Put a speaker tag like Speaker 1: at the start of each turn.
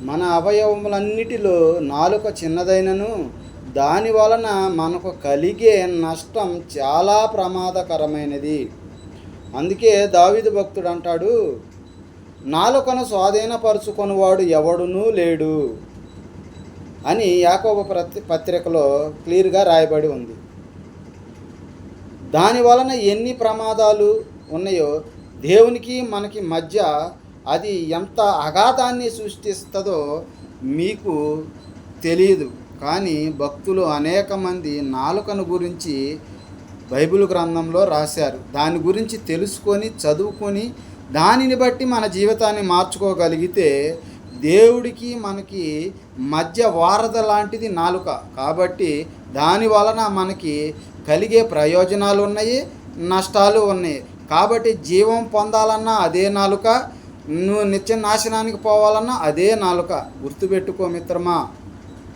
Speaker 1: మన అవయవములన్నిటిలో నాలుక చిన్నదైనను దాని వలన మనకు కలిగే నష్టం చాలా ప్రమాదకరమైనది. అందుకే దావీదు భక్తుడు అంటాడు, నాలుకను స్వాధీనపరుచుకొనివాడు ఎవడునూ లేడు అని యాకోబు పత్రికలో క్లియర్గా రాయబడి ఉంది. దాని వలన ఎన్ని ప్రమాదాలు ఉన్నాయో దేవునికి మనకి మధ్య అది ఎంత అగాధాన్ని సృష్టిస్తుందో మీకు తెలియదు. కానీ భక్తులు అనేక మంది నాలుకను గురించి బైబిల్ గ్రంథంలో రాశారు. దాని గురించి తెలుసుకొని చదువుకొని దానిని బట్టి మన జీవితాన్ని మార్చుకోగలిగితే దేవుడికి మనకి మధ్య వారధి లాంటిది నాలుక. కాబట్టి దాని వలన మనకి కలిగే ప్రయోజనాలు ఉన్నాయి, నష్టాలు ఉన్నాయి. కాబట్టి జీవం పొందాలన్నా అదే నాలుక, నువ్వు నిత్య నాశనానికి పోవాలన్నా అదే నాలుక. గుర్తుపెట్టుకో మిత్రమా.